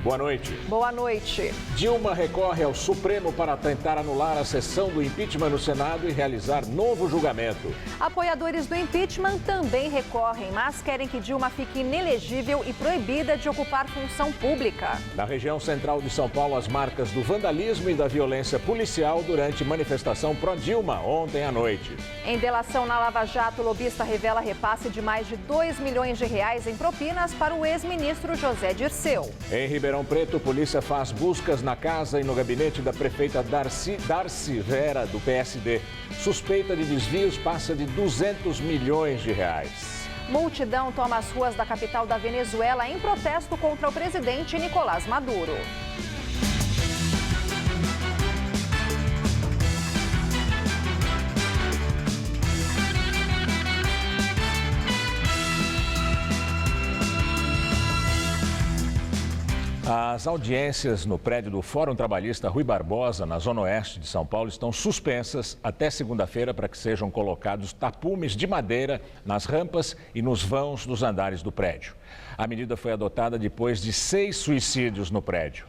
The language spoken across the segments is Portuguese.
Boa noite. Boa noite. Dilma recorre ao Supremo para tentar anular a sessão do impeachment no Senado e realizar novo julgamento. Apoiadores do impeachment também recorrem, mas querem que Dilma fique inelegível e proibida de ocupar função pública. Na região central de São Paulo, as marcas do vandalismo e da violência policial durante manifestação pró-Dilma ontem à noite. Em delação na Lava Jato, o lobista revela repasse de mais de R$2 milhões em propinas para o ex-ministro José Dirceu. Em Ribeirão Preto, polícia faz buscas na casa e no gabinete da prefeita Darcy Vera, do PSD. Suspeita de desvios passa de R$200 milhões. Multidão toma as ruas da capital da Venezuela em protesto contra o presidente Nicolás Maduro. As audiências no prédio do Fórum Trabalhista Rui Barbosa, na zona oeste de São Paulo, estão suspensas até segunda-feira para que sejam colocados tapumes de madeira nas rampas e nos vãos dos andares do prédio. A medida foi adotada depois de 6 suicídios no prédio.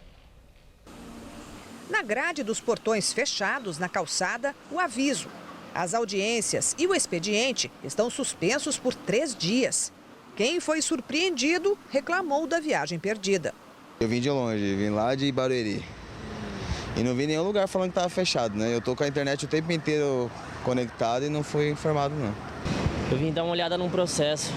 Na grade dos portões fechados na calçada, o aviso. As audiências e o expediente estão suspensos por 3 dias. Quem foi surpreendido reclamou da viagem perdida. Eu vim de longe, vim lá de Barueri. E não vi nenhum lugar falando que estava fechado, né? Eu tô com a internet o tempo inteiro conectado e não fui informado, não. Eu vim dar uma olhada num processo.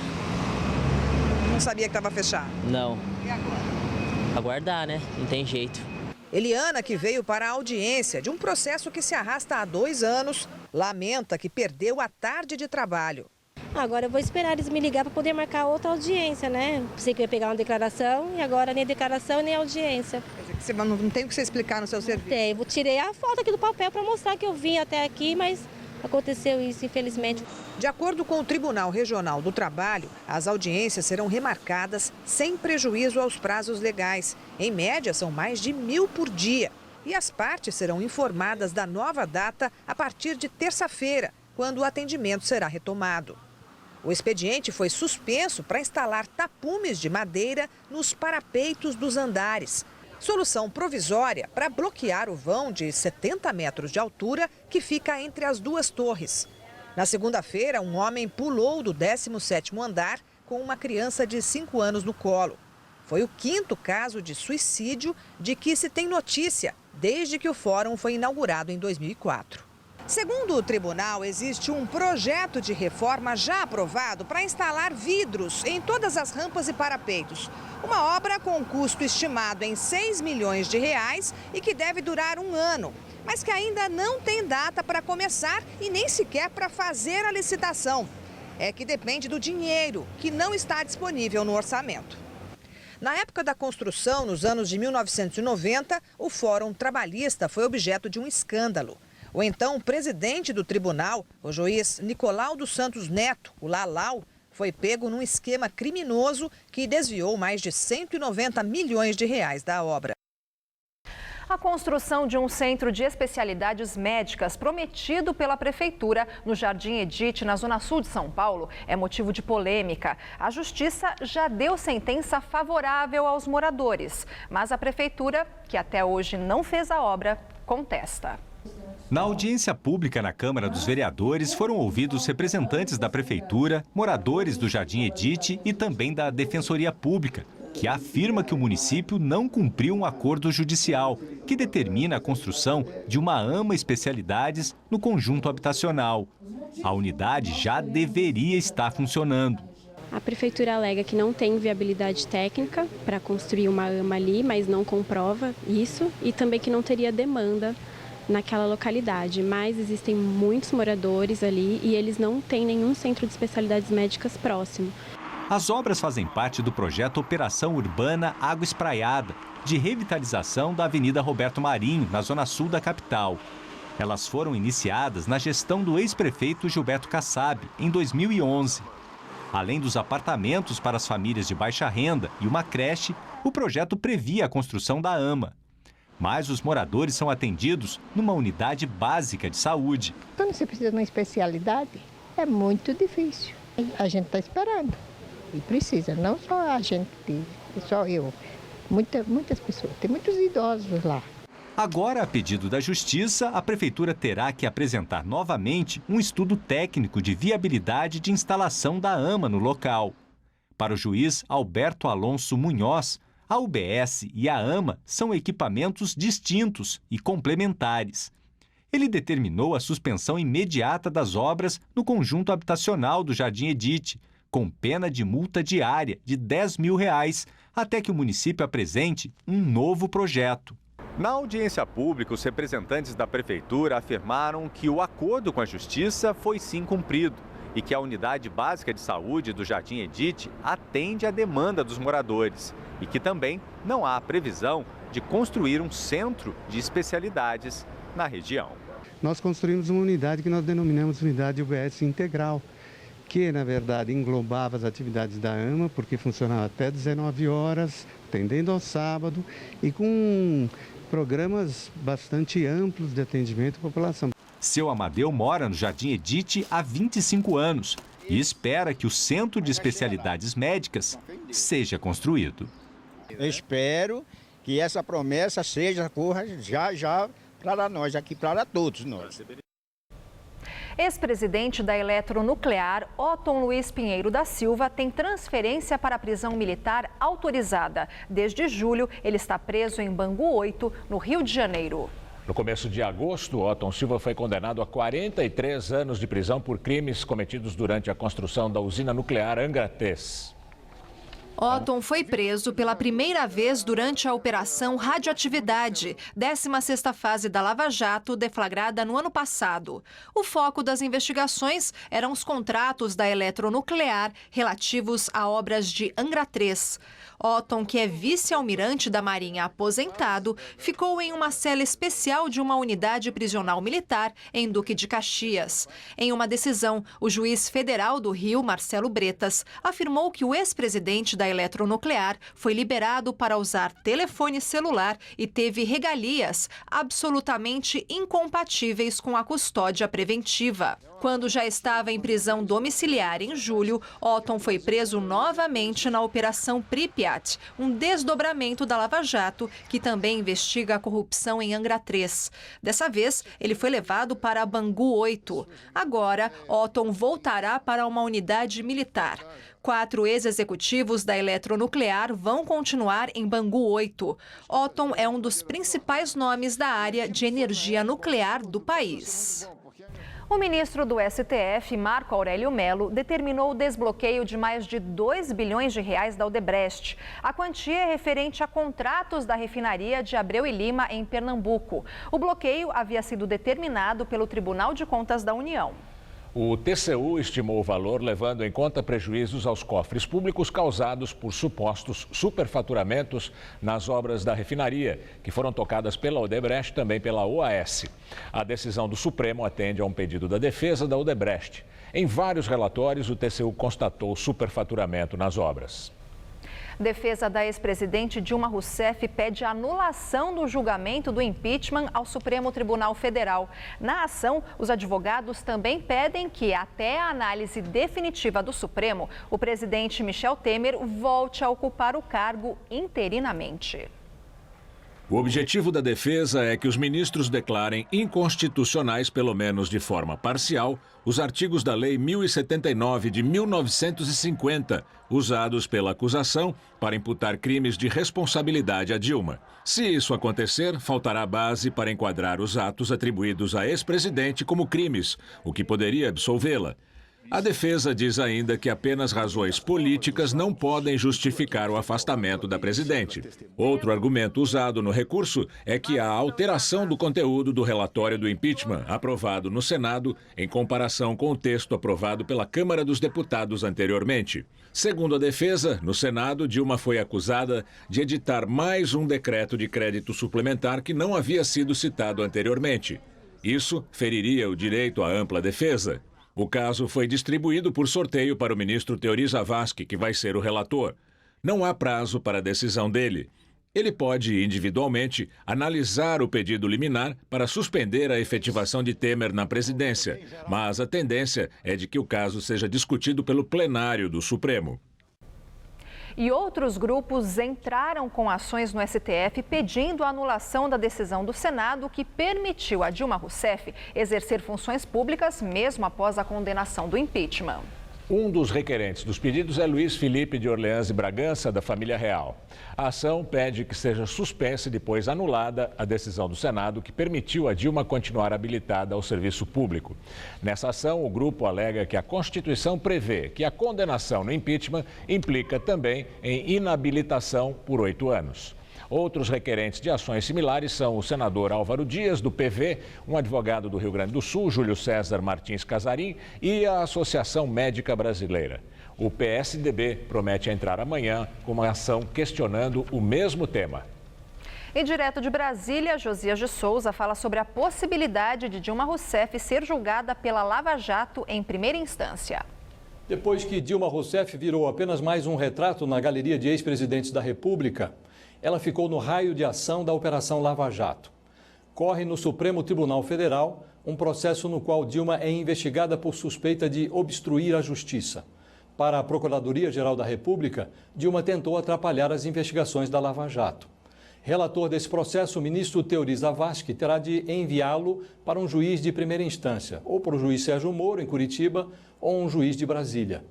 Não sabia que estava fechado? Não. E agora? Aguardar, né? Não tem jeito. Eliana, que veio para a audiência de um processo que se arrasta há 2 anos, lamenta que perdeu a tarde de trabalho. Agora eu vou esperar eles me ligar para poder marcar outra audiência, né? Pensei que eu ia pegar uma declaração e agora nem declaração nem audiência. Quer dizer, não tem o que você explicar no seu serviço? Tem, eu tirei a foto aqui do papel para mostrar que eu vim até aqui, mas aconteceu isso, infelizmente. De acordo com o Tribunal Regional do Trabalho, as audiências serão remarcadas sem prejuízo aos prazos legais. Em média, são mais de 1.000 por dia. E as partes serão informadas da nova data a partir de terça-feira, quando o atendimento será retomado. O expediente foi suspenso para instalar tapumes de madeira nos parapeitos dos andares. Solução provisória para bloquear o vão de 70 metros de altura que fica entre as 2 torres. Na segunda-feira, um homem pulou do 17º andar com uma criança de 5 anos no colo. Foi o 5º caso de suicídio de que se tem notícia desde que o fórum foi inaugurado em 2004. Segundo o tribunal, existe um projeto de reforma já aprovado para instalar vidros em todas as rampas e parapeitos. Uma obra com custo estimado em R$6 milhões e que deve durar 1 ano, mas que ainda não tem data para começar e nem sequer para fazer a licitação. É que depende do dinheiro, que não está disponível no orçamento. Na época da construção, nos anos de 1990, o Fórum Trabalhista foi objeto de um escândalo. O então presidente do tribunal, o juiz Nicolau dos Santos Neto, o Lalau, foi pego num esquema criminoso que desviou mais de R$190 milhões da obra. A construção de um centro de especialidades médicas prometido pela Prefeitura no Jardim Edite, na Zona Sul de São Paulo, é motivo de polêmica. A Justiça já deu sentença favorável aos moradores, mas a Prefeitura, que até hoje não fez a obra, contesta. Na audiência pública na Câmara dos Vereadores foram ouvidos representantes da Prefeitura, moradores do Jardim Edite e também da Defensoria Pública, que afirma que o município não cumpriu um acordo judicial que determina a construção de uma AMA Especialidades no conjunto habitacional. A unidade já deveria estar funcionando. A Prefeitura alega que não tem viabilidade técnica para construir uma AMA ali, mas não comprova isso, e também que não teria demanda naquela localidade, mas existem muitos moradores ali e eles não têm nenhum centro de especialidades médicas próximo. As obras fazem parte do projeto Operação Urbana Água Espraiada, de revitalização da Avenida Roberto Marinho, na zona sul da capital. Elas foram iniciadas na gestão do ex-prefeito Gilberto Kassab, em 2011. Além dos apartamentos para as famílias de baixa renda e uma creche, o projeto previa a construção da AMA. Mas os moradores são atendidos numa unidade básica de saúde. Quando você precisa de uma especialidade, é muito difícil. A gente está esperando e precisa, não só a gente, só eu. Muitas pessoas, tem muitos idosos lá. Agora, a pedido da Justiça, a Prefeitura terá que apresentar novamente um estudo técnico de viabilidade de instalação da AMA no local. Para o juiz Alberto Alonso Munhoz, a UBS e a AMA são equipamentos distintos e complementares. Ele determinou a suspensão imediata das obras no conjunto habitacional do Jardim Edite, com pena de multa diária de R$10 mil, até que o município apresente um novo projeto. Na audiência pública, os representantes da Prefeitura afirmaram que o acordo com a Justiça foi sim cumprido e que a Unidade Básica de Saúde do Jardim Edite atende à demanda dos moradores e que também não há previsão de construir um centro de especialidades na região. Nós construímos uma unidade que nós denominamos Unidade UBS Integral, que, na verdade, englobava as atividades da AMA, porque funcionava até 19 horas, atendendo ao sábado e com programas bastante amplos de atendimento à população. Seu Amadeu mora no Jardim Edite há 25 anos e espera que o Centro de Especialidades Médicas seja construído. Eu espero que essa promessa corra já para nós, aqui para todos nós. Ex-presidente da Eletronuclear, Otton Luiz Pinheiro da Silva, tem transferência para a prisão militar autorizada. Desde julho, ele está preso em Bangu 8, no Rio de Janeiro. No começo de agosto, Otton Silva foi condenado a 43 anos de prisão por crimes cometidos durante a construção da usina nuclear Angra 3. Otton foi preso pela primeira vez durante a Operação Radioatividade, 16ª fase da Lava Jato, deflagrada no ano passado. O foco das investigações eram os contratos da Eletronuclear relativos a obras de Angra 3. Otton, que é vice-almirante da Marinha aposentado, ficou em uma cela especial de uma unidade prisional militar em Duque de Caxias. Em uma decisão, o juiz federal do Rio, Marcelo Bretas, afirmou que o ex-presidente da Eletronuclear foi liberado para usar telefone celular e teve regalias absolutamente incompatíveis com a custódia preventiva. Quando já estava em prisão domiciliar em julho, Otton foi preso novamente na Operação Pripyat, um desdobramento da Lava Jato, que também investiga a corrupção em Angra 3. Dessa vez, ele foi levado para Bangu 8. Agora, Otton voltará para uma unidade militar. 4 ex-executivos da Eletronuclear vão continuar em Bangu 8. Otton é um dos principais nomes da área de energia nuclear do país. O ministro do STF, Marco Aurélio Mello, determinou o desbloqueio de mais de R$2 bilhões da Odebrecht. A quantia é referente a contratos da refinaria de Abreu e Lima, em Pernambuco. O bloqueio havia sido determinado pelo Tribunal de Contas da União. O TCU estimou o valor levando em conta prejuízos aos cofres públicos causados por supostos superfaturamentos nas obras da refinaria, que foram tocadas pela Odebrecht e também pela OAS. A decisão do Supremo atende a um pedido da defesa da Odebrecht. Em vários relatórios, o TCU constatou superfaturamento nas obras. Defesa da ex-presidente Dilma Rousseff pede anulação do julgamento do impeachment ao Supremo Tribunal Federal. Na ação, os advogados também pedem que, até a análise definitiva do Supremo, o presidente Michel Temer volte a ocupar o cargo interinamente. O objetivo da defesa é que os ministros declarem inconstitucionais, pelo menos de forma parcial, os artigos da Lei 1079 de 1950, usados pela acusação para imputar crimes de responsabilidade a Dilma. Se isso acontecer, faltará base para enquadrar os atos atribuídos à ex-presidente como crimes, o que poderia absolvê-la. A defesa diz ainda que apenas razões políticas não podem justificar o afastamento da presidente. Outro argumento usado no recurso é que a alteração do conteúdo do relatório do impeachment aprovado no Senado em comparação com o texto aprovado pela Câmara dos Deputados anteriormente. Segundo a defesa, no Senado, Dilma foi acusada de editar mais um decreto de crédito suplementar que não havia sido citado anteriormente. Isso feriria o direito à ampla defesa. O caso foi distribuído por sorteio para o ministro Teori Zavascki, que vai ser o relator. Não há prazo para a decisão dele. Ele pode, individualmente, analisar o pedido liminar para suspender a efetivação de Temer na presidência, mas a tendência é de que o caso seja discutido pelo plenário do Supremo. E outros grupos entraram com ações no STF pedindo a anulação da decisão do Senado que permitiu a Dilma Rousseff exercer funções públicas mesmo após a condenação do impeachment. Um dos requerentes dos pedidos é Luiz Felipe de Orleans e Bragança, da família real. A ação pede que seja suspensa e depois anulada a decisão do Senado que permitiu a Dilma continuar habilitada ao serviço público. Nessa ação, o grupo alega que a Constituição prevê que a condenação no impeachment implica também em inabilitação por 8 anos. Outros requerentes de ações similares são o senador Álvaro Dias, do PV, um advogado do Rio Grande do Sul, Júlio César Martins Casarim, e a Associação Médica Brasileira. O PSDB promete entrar amanhã com uma ação questionando o mesmo tema. E direto de Brasília, Josias de Souza fala sobre a possibilidade de Dilma Rousseff ser julgada pela Lava Jato em primeira instância. Depois que Dilma Rousseff virou apenas mais um retrato na galeria de ex-presidentes da República, ela ficou no raio de ação da Operação Lava Jato. Corre no Supremo Tribunal Federal um processo no qual Dilma é investigada por suspeita de obstruir a justiça. Para a Procuradoria-Geral da República, Dilma tentou atrapalhar as investigações da Lava Jato. Relator desse processo, o ministro Teori Zavascki terá de enviá-lo para um juiz de primeira instância, ou para o juiz Sérgio Moro, em Curitiba, ou um juiz de Brasília.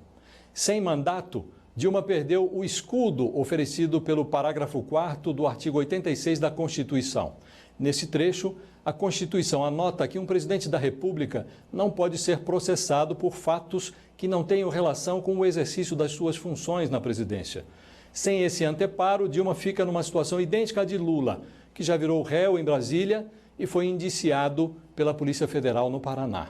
Sem mandato, Dilma perdeu o escudo oferecido pelo parágrafo 4º do artigo 86 da Constituição. Nesse trecho, a Constituição anota que um presidente da República não pode ser processado por fatos que não tenham relação com o exercício das suas funções na presidência. Sem esse anteparo, Dilma fica numa situação idêntica à de Lula, que já virou réu em Brasília e foi indiciado pela Polícia Federal no Paraná.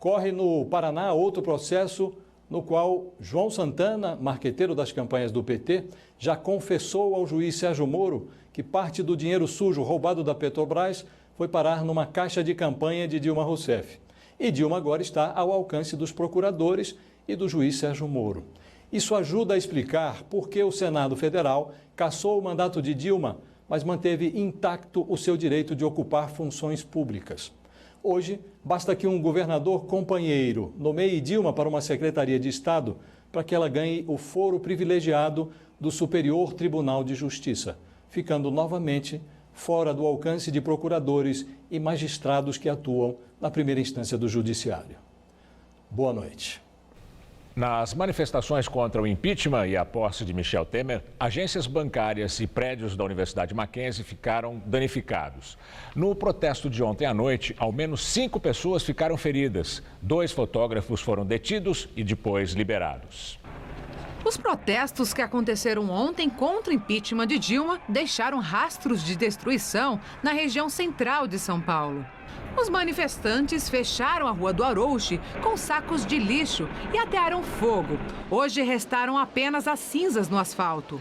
Corre no Paraná outro processo no qual João Santana, marqueteiro das campanhas do PT, já confessou ao juiz Sérgio Moro que parte do dinheiro sujo roubado da Petrobras foi parar numa caixa de campanha de Dilma Rousseff. E Dilma agora está ao alcance dos procuradores e do juiz Sérgio Moro. Isso ajuda a explicar por que o Senado Federal cassou o mandato de Dilma, mas manteve intacto o seu direito de ocupar funções públicas. Hoje, basta que um governador companheiro nomeie Dilma para uma secretaria de Estado para que ela ganhe o foro privilegiado do Superior Tribunal de Justiça, ficando novamente fora do alcance de procuradores e magistrados que atuam na primeira instância do Judiciário. Boa noite. Nas manifestações contra o impeachment e a posse de Michel Temer, agências bancárias e prédios da Universidade Mackenzie ficaram danificados. No protesto de ontem à noite, ao menos 5 pessoas ficaram feridas. 2 fotógrafos foram detidos e depois liberados. Os protestos que aconteceram ontem contra o impeachment de Dilma deixaram rastros de destruição na região central de São Paulo. Os manifestantes fecharam a Rua do Arouche com sacos de lixo e atearam fogo. Hoje restaram apenas as cinzas no asfalto.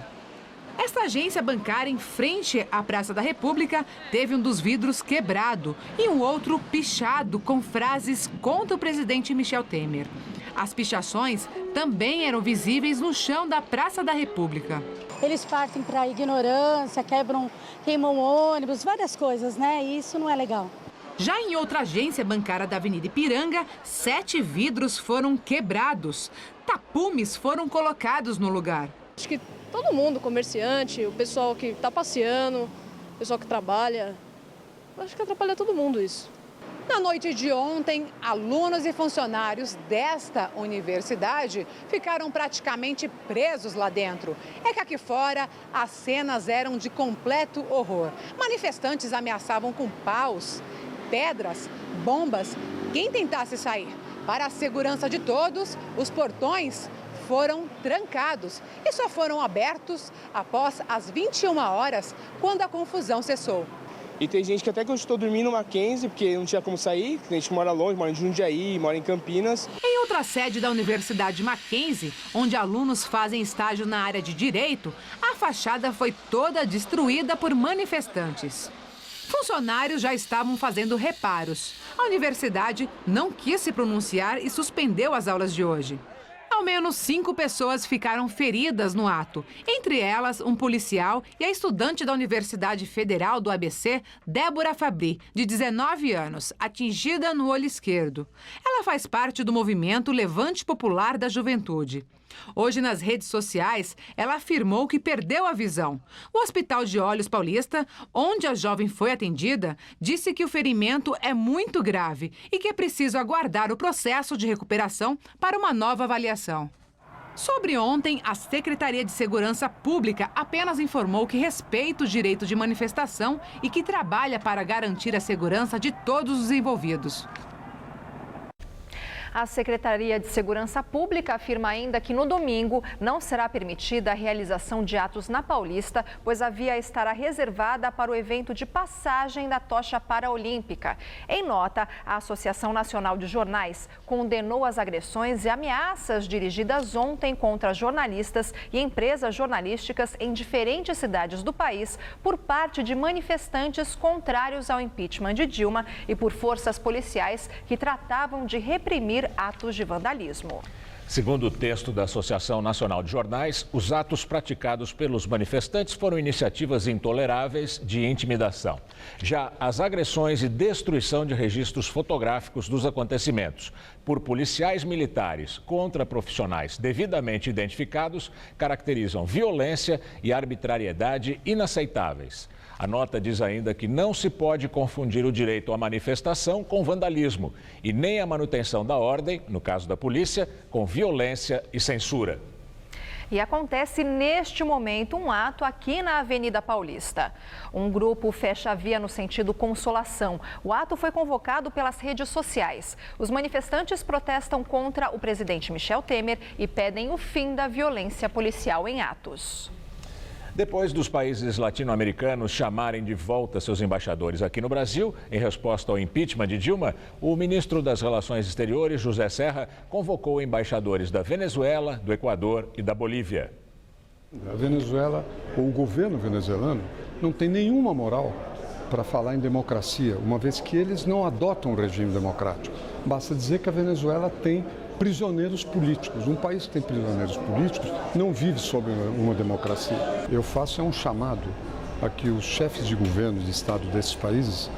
Esta agência bancária em frente à Praça da República teve um dos vidros quebrado e um outro pichado com frases contra o presidente Michel Temer. As pichações também eram visíveis no chão da Praça da República. Eles partem para a ignorância, queimam ônibus, várias coisas, né? E isso não é legal. Já em outra agência bancária da Avenida Ipiranga, 7 vidros foram quebrados. Tapumes foram colocados no lugar. Acho que todo mundo, comerciante, o pessoal que está passeando, o pessoal que trabalha, acho que atrapalha todo mundo isso. Na noite de ontem, alunos e funcionários desta universidade ficaram praticamente presos lá dentro. É que aqui fora as cenas eram de completo horror. Manifestantes ameaçavam com paus, pedras, bombas, quem tentasse sair. Para a segurança de todos, os portões foram trancados e só foram abertos após as 21 horas, quando a confusão cessou. E tem gente que até cogitou dormir no Mackenzie, porque não tinha como sair, tem gente que mora longe, mora em Jundiaí, mora em Campinas. Em outra sede da Universidade Mackenzie, onde alunos fazem estágio na área de Direito, a fachada foi toda destruída por manifestantes. Funcionários já estavam fazendo reparos. A universidade não quis se pronunciar e suspendeu as aulas de hoje. Ao menos 5 pessoas ficaram feridas no ato, entre elas um policial e a estudante da Universidade Federal do ABC, Débora Fabri, de 19 anos, atingida no olho esquerdo. Ela faz parte do movimento Levante Popular da Juventude. Hoje, nas redes sociais, ela afirmou que perdeu a visão. O Hospital de Olhos Paulista, onde a jovem foi atendida, disse que o ferimento é muito grave e que é preciso aguardar o processo de recuperação para uma nova avaliação. Sobre ontem, a Secretaria de Segurança Pública apenas informou que respeita o direito de manifestação e que trabalha para garantir a segurança de todos os envolvidos. A Secretaria de Segurança Pública afirma ainda que no domingo não será permitida a realização de atos na Paulista, pois a via estará reservada para o evento de passagem da tocha paraolímpica. Em nota, a Associação Nacional de Jornais condenou as agressões e ameaças dirigidas ontem contra jornalistas e empresas jornalísticas em diferentes cidades do país por parte de manifestantes contrários ao impeachment de Dilma e por forças policiais que tratavam de reprimir atos de vandalismo. Segundo o texto da Associação Nacional de Jornais, os atos praticados pelos manifestantes foram iniciativas intoleráveis de intimidação. Já as agressões e destruição de registros fotográficos dos acontecimentos por policiais militares contra profissionais devidamente identificados caracterizam violência e arbitrariedade inaceitáveis. A nota diz ainda que não se pode confundir o direito à manifestação com vandalismo e nem a manutenção da ordem, no caso da polícia, com violência e censura. E acontece neste momento um ato aqui na Avenida Paulista. Um grupo fecha a via no sentido Consolação. O ato foi convocado pelas redes sociais. Os manifestantes protestam contra o presidente Michel Temer e pedem o fim da violência policial em atos. Depois dos países latino-americanos chamarem de volta seus embaixadores aqui no Brasil, em resposta ao impeachment de Dilma, o ministro das Relações Exteriores, José Serra, convocou embaixadores da Venezuela, do Equador e da Bolívia. A Venezuela, ou o governo venezuelano, não tem nenhuma moral para falar em democracia, uma vez que eles não adotam um regime democrático. Basta dizer que a Venezuela tem prisioneiros políticos. Um país que tem prisioneiros políticos não vive sob uma democracia. Eu faço um chamado a que os chefes de governo de Estado desses países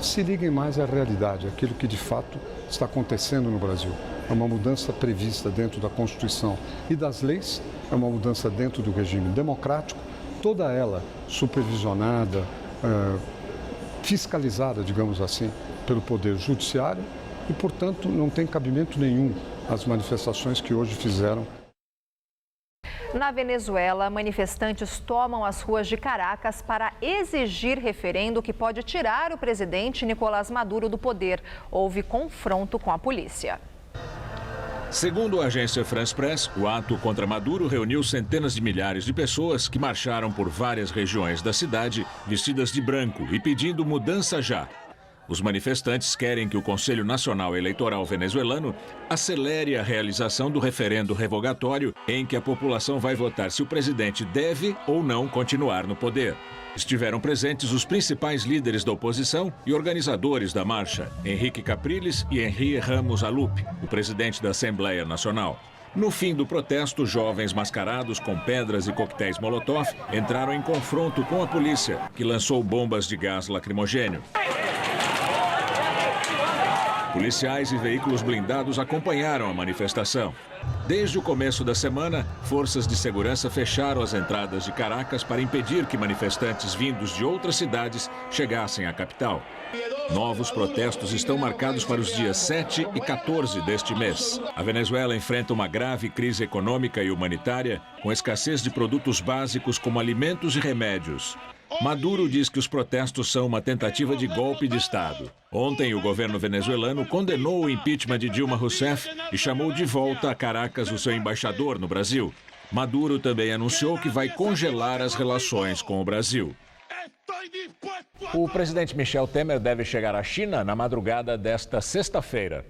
se liguem mais à realidade, aquilo que de fato está acontecendo no Brasil. É uma mudança prevista dentro da Constituição e das leis, é uma mudança dentro do regime democrático, toda ela supervisionada, fiscalizada, digamos assim, pelo Poder Judiciário e, portanto, não tem cabimento nenhum as manifestações que hoje fizeram. Na Venezuela, manifestantes tomam as ruas de Caracas para exigir referendo que pode tirar o presidente Nicolás Maduro do poder. Houve confronto com a polícia. Segundo a agência France Press, o ato contra Maduro reuniu centenas de milhares de pessoas que marcharam por várias regiões da cidade vestidas de branco e pedindo mudança já. Os manifestantes querem que o Conselho Nacional Eleitoral venezuelano acelere a realização do referendo revogatório em que a população vai votar se o presidente deve ou não continuar no poder. Estiveram presentes os principais líderes da oposição e organizadores da marcha, Henrique Capriles e Henri Ramos Alupe, o presidente da Assembleia Nacional. No fim do protesto, jovens mascarados com pedras e coquetéis Molotov entraram em confronto com a polícia, que lançou bombas de gás lacrimogênio. Policiais e veículos blindados acompanharam a manifestação. Desde o começo da semana, forças de segurança fecharam as entradas de Caracas para impedir que manifestantes vindos de outras cidades chegassem à capital. Novos protestos estão marcados para os dias 7 e 14 deste mês. A Venezuela enfrenta uma grave crise econômica e humanitária, com escassez de produtos básicos como alimentos e remédios. Maduro diz que os protestos são uma tentativa de golpe de Estado. Ontem, o governo venezuelano condenou o impeachment de Dilma Rousseff e chamou de volta a Caracas o seu embaixador no Brasil. Maduro também anunciou que vai congelar as relações com o Brasil. O presidente Michel Temer deve chegar à China na madrugada desta sexta-feira.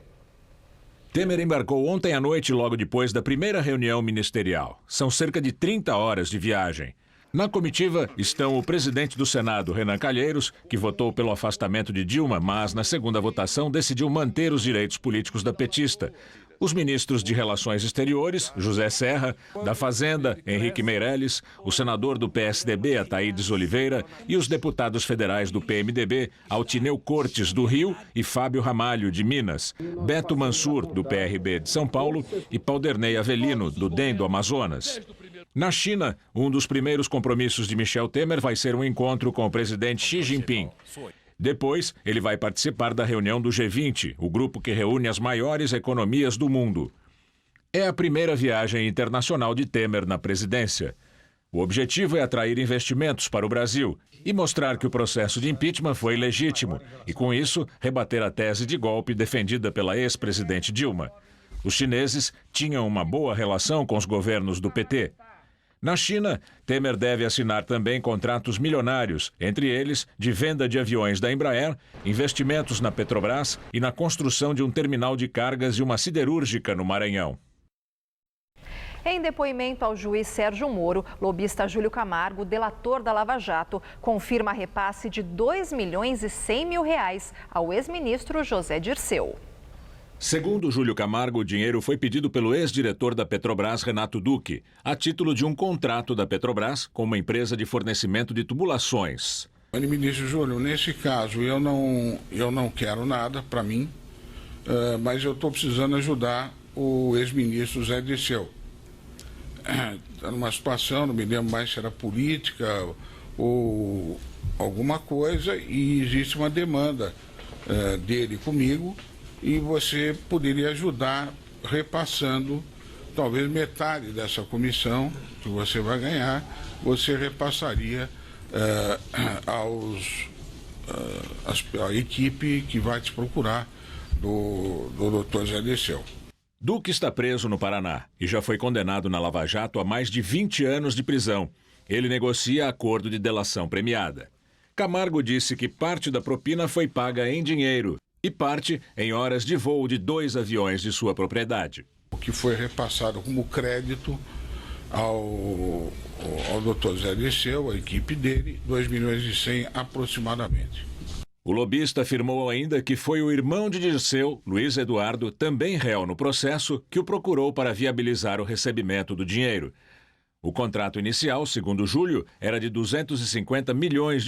Temer embarcou ontem à noite, logo depois da primeira reunião ministerial. São cerca de 30 horas de viagem. Na comitiva estão o presidente do Senado, Renan Calheiros, que votou pelo afastamento de Dilma, mas na segunda votação decidiu manter os direitos políticos da petista. Os ministros de Relações Exteriores, José Serra, da Fazenda, Henrique Meirelles, o senador do PSDB, Ataídes Oliveira, e os deputados federais do PMDB, Altineu Cortes, do Rio, e Fábio Ramalho, de Minas, Beto Mansur, do PRB de São Paulo, e Paulderney Avelino, do DEM do Amazonas. Na China, um dos primeiros compromissos de Michel Temer vai ser um encontro com o presidente Xi Jinping. Depois, ele vai participar da reunião do G20, o grupo que reúne as maiores economias do mundo. É a primeira viagem internacional de Temer na presidência. O objetivo é atrair investimentos para o Brasil e mostrar que o processo de impeachment foi legítimo e, com isso, rebater a tese de golpe defendida pela ex-presidente Dilma. Os chineses tinham uma boa relação com os governos do PT. Na China, Temer deve assinar também contratos milionários, entre eles de venda de aviões da Embraer, investimentos na Petrobras e na construção de um terminal de cargas e uma siderúrgica no Maranhão. Em depoimento ao juiz Sérgio Moro, lobista Júlio Camargo, delator da Lava Jato, confirma repasse de R$ 2.100.000 ao ex-ministro José Dirceu. Segundo Júlio Camargo, o dinheiro foi pedido pelo ex-diretor da Petrobras, Renato Duque, a título de um contrato da Petrobras com uma empresa de fornecimento de tubulações. Ele me disse, Júlio, nesse caso eu não quero nada para mim, mas eu estou precisando ajudar o ex-ministro Zé Dirceu. Está numa situação, não me lembro mais se era política ou alguma coisa, e existe uma demanda dele comigo, e você poderia ajudar repassando talvez metade dessa comissão que você vai ganhar, você repassaria a equipe que vai te procurar do Dr. Zé Dirceu. Duque está preso no Paraná e já foi condenado na Lava Jato a mais de 20 anos de prisão. Ele negocia acordo de delação premiada. Camargo disse que parte da propina foi paga em dinheiro e parte em horas de voo de 2 aviões de sua propriedade. O que foi repassado como crédito ao Dr. Zé Dirceu, a equipe dele, 2.100.000 aproximadamente. O lobista afirmou ainda que foi o irmão de Dirceu, Luiz Eduardo, também réu no processo, que o procurou para viabilizar o recebimento do dinheiro. O contrato inicial, segundo Júlio, era de R$ 250 milhões,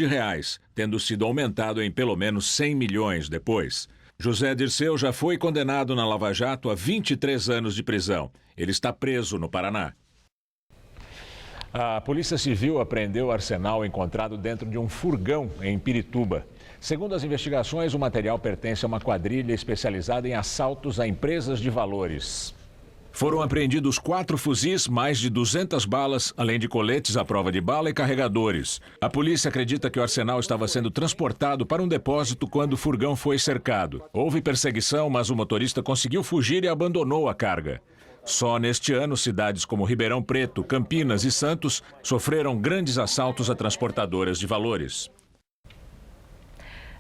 tendo sido aumentado em pelo menos 100 milhões depois. José Dirceu já foi condenado na Lava Jato a 23 anos de prisão. Ele está preso no Paraná. A Polícia Civil apreendeu o arsenal encontrado dentro de um furgão em Pirituba. Segundo as investigações, o material pertence a uma quadrilha especializada em assaltos a empresas de valores. Foram apreendidos 4 fuzis, mais de 200 balas, além de coletes à prova de bala e carregadores. A polícia acredita que o arsenal estava sendo transportado para um depósito quando o furgão foi cercado. Houve perseguição, mas o motorista conseguiu fugir e abandonou a carga. Só neste ano, cidades como Ribeirão Preto, Campinas e Santos sofreram grandes assaltos a transportadoras de valores.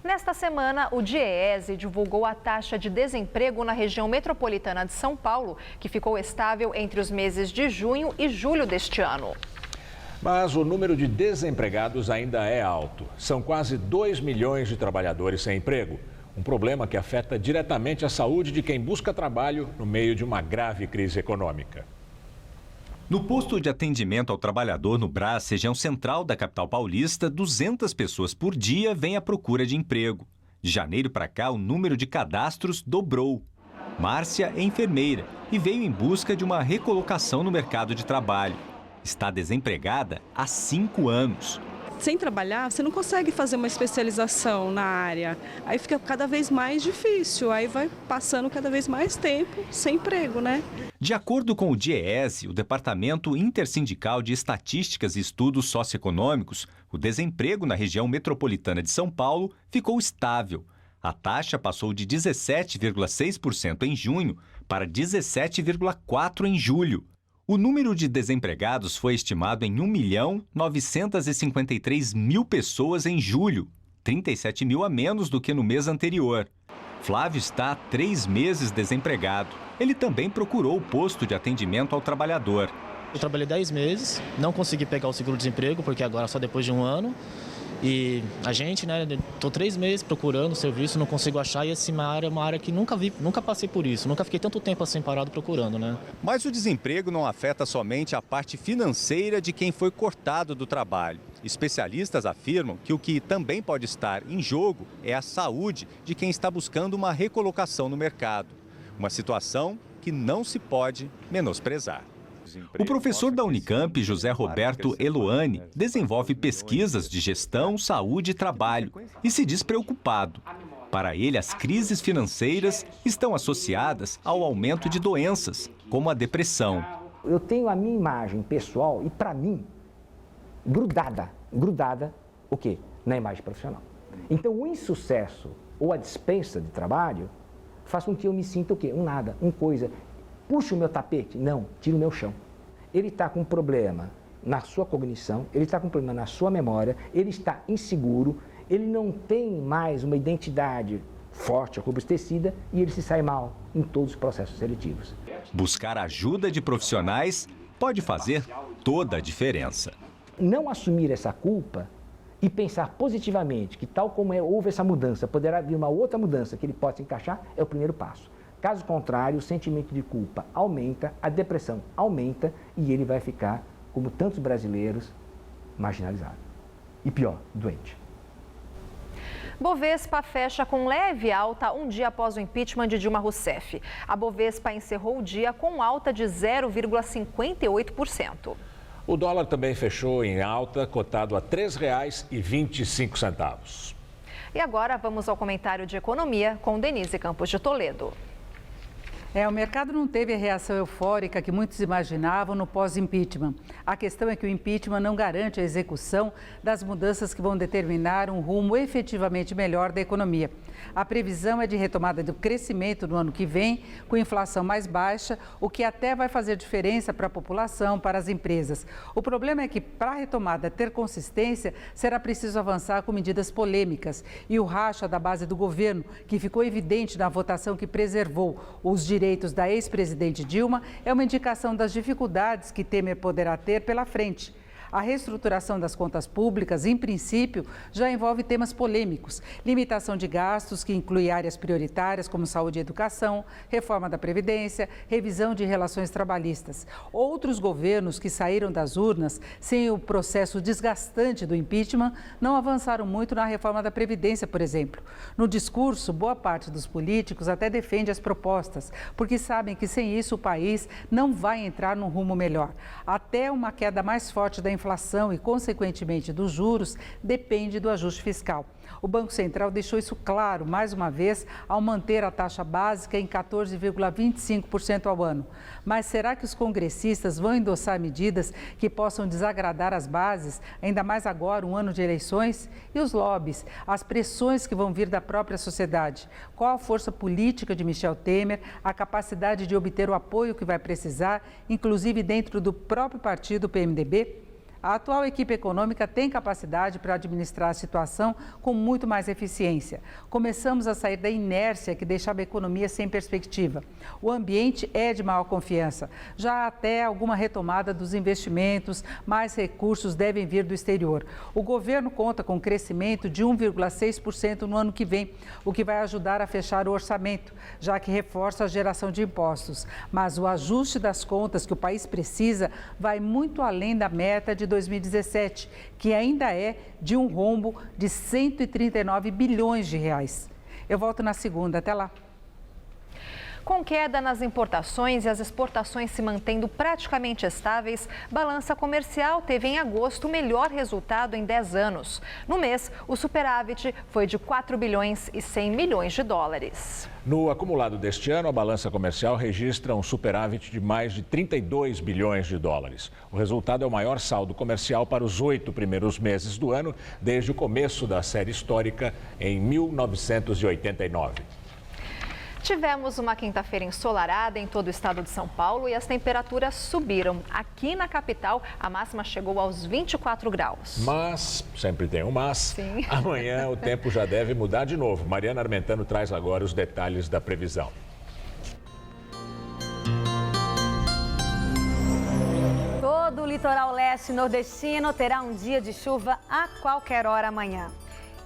Nesta semana, o DIEESE divulgou a taxa de desemprego na região metropolitana de São Paulo, que ficou estável entre os meses de junho e julho deste ano. Mas o número de desempregados ainda é alto. São quase 2 milhões de trabalhadores sem emprego. Um problema que afeta diretamente a saúde de quem busca trabalho no meio de uma grave crise econômica. No posto de atendimento ao trabalhador no Brás, região central da capital paulista, 200 pessoas por dia vêm à procura de emprego. De janeiro para cá, o número de cadastros dobrou. Márcia é enfermeira e veio em busca de uma recolocação no mercado de trabalho. Está desempregada há 5 anos. Sem trabalhar, você não consegue fazer uma especialização na área. Aí fica cada vez mais difícil, aí vai passando cada vez mais tempo sem emprego, né? De acordo com o DIEESE, o Departamento Intersindical de Estatísticas e Estudos Socioeconômicos, o desemprego na região metropolitana de São Paulo ficou estável. A taxa passou de 17,6% em junho para 17,4% em julho. O número de desempregados foi estimado em 1.953.000 pessoas em julho, 37 mil a menos do que no mês anterior. Flávio está há 3 meses desempregado. Ele também procurou o posto de atendimento ao trabalhador. Eu trabalhei 10 meses, não consegui pegar o seguro-desemprego, porque agora só depois de 1 ano. E a gente, né, tô 3 meses procurando serviço, não consigo achar, e essa área é uma área que nunca passei por isso, nunca fiquei tanto tempo assim parado procurando, né? Mas o desemprego não afeta somente a parte financeira de quem foi cortado do trabalho. Especialistas afirmam que o que também pode estar em jogo é a saúde de quem está buscando uma recolocação no mercado. Uma situação que não se pode menosprezar. O professor da Unicamp, José Roberto Eluani, desenvolve pesquisas de gestão, saúde e trabalho e se diz preocupado. Para ele, as crises financeiras estão associadas ao aumento de doenças, como a depressão. Eu tenho a minha imagem pessoal e, para mim, grudada o quê? Na imagem profissional. Então, o insucesso ou a dispensa de trabalho faz com que eu me sinta o quê? Um nada, coisa. Puxa o meu tapete? Não, tira o meu chão. Ele está com um problema na sua cognição, ele está com um problema na sua memória, ele está inseguro, ele não tem mais uma identidade forte, robustecida, e ele se sai mal em todos os processos seletivos. Buscar ajuda de profissionais pode fazer toda a diferença. Não assumir essa culpa e pensar positivamente que, tal como houve essa mudança, poderá vir uma outra mudança que ele pode se encaixar, é o primeiro passo. Caso contrário, o sentimento de culpa aumenta, a depressão aumenta e ele vai ficar, como tantos brasileiros, marginalizado. E pior, doente. Bovespa fecha com leve alta um dia após o impeachment de Dilma Rousseff. A Bovespa encerrou o dia com alta de 0,58%. O dólar também fechou em alta, cotado a R$ 3,25. E agora vamos ao comentário de economia com Denise Campos de Toledo. O mercado não teve a reação eufórica que muitos imaginavam no pós-impeachment. A questão é que o impeachment não garante a execução das mudanças que vão determinar um rumo efetivamente melhor da economia. A previsão é de retomada do crescimento no ano que vem, com inflação mais baixa, o que até vai fazer diferença para a população, para as empresas. O problema é que, para a retomada ter consistência, será preciso avançar com medidas polêmicas. E o racha da base do governo, que ficou evidente na votação que preservou os direitos da ex-presidente Dilma, é uma indicação das dificuldades que Temer poderá ter pela frente. A reestruturação das contas públicas, em princípio, já envolve temas polêmicos. Limitação de gastos, que inclui áreas prioritárias como saúde e educação, reforma da Previdência, revisão de relações trabalhistas. Outros governos que saíram das urnas sem o processo desgastante do impeachment não avançaram muito na reforma da Previdência, por exemplo. No discurso, boa parte dos políticos até defende as propostas, porque sabem que sem isso o país não vai entrar num rumo melhor. Até uma queda mais forte da inflação e, consequentemente, dos juros, depende do ajuste fiscal. O Banco Central deixou isso claro, mais uma vez, ao manter a taxa básica em 14,25% ao ano. Mas será que os congressistas vão endossar medidas que possam desagradar as bases, ainda mais agora, um ano de eleições? E os lobbies, as pressões que vão vir da própria sociedade? Qual a força política de Michel Temer, a capacidade de obter o apoio que vai precisar, inclusive dentro do próprio partido PMDB? A atual equipe econômica tem capacidade para administrar a situação com muito mais eficiência. Começamos a sair da inércia que deixava a economia sem perspectiva. O ambiente é de maior confiança. Já há até alguma retomada dos investimentos, mais recursos devem vir do exterior. O governo conta com um crescimento de 1,6% no ano que vem, o que vai ajudar a fechar o orçamento, já que reforça a geração de impostos. Mas o ajuste das contas que o país precisa vai muito além da meta de 2017, que ainda é de um rombo de 139 bilhões de reais. Eu volto na segunda. Até lá. Com queda nas importações e as exportações se mantendo praticamente estáveis, balança comercial teve em agosto o melhor resultado em 10 anos. No mês, o superávit foi de 4 bilhões e 100 milhões de dólares. No acumulado deste ano, a balança comercial registra um superávit de mais de 32 bilhões de dólares. O resultado é o maior saldo comercial para os 8 primeiros meses do ano, desde o começo da série histórica em 1989. Tivemos uma quinta-feira ensolarada em todo o estado de São Paulo e as temperaturas subiram. Aqui na capital, a máxima chegou aos 24 graus. Mas, sempre tem um mas, sim. Amanhã o tempo já deve mudar de novo. Mariana Armentano traz agora os detalhes da previsão. Todo o litoral leste nordestino terá um dia de chuva a qualquer hora amanhã.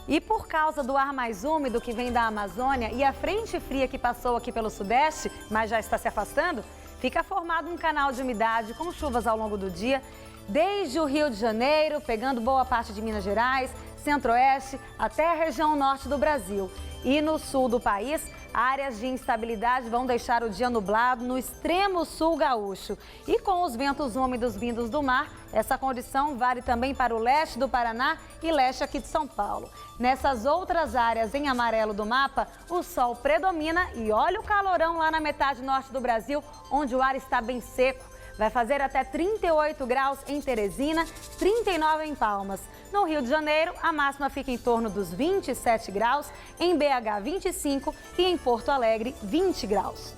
E por causa do ar mais úmido que vem da Amazônia e a frente fria que passou aqui pelo sudeste, mas já está se afastando, fica formado um canal de umidade com chuvas ao longo do dia, desde o Rio de Janeiro, pegando boa parte de Minas Gerais, centro-oeste, até a região norte do Brasil. E no sul do país, áreas de instabilidade vão deixar o dia nublado no extremo sul gaúcho. E com os ventos úmidos vindos do mar, essa condição vale também para o leste do Paraná e leste aqui de São Paulo. Nessas outras áreas em amarelo do mapa, o sol predomina e olha o calorão lá na metade norte do Brasil, onde o ar está bem seco. Vai fazer até 38 graus em Teresina, 39 em Palmas. No Rio de Janeiro, a máxima fica em torno dos 27 graus, em BH 25 e em Porto Alegre 20 graus.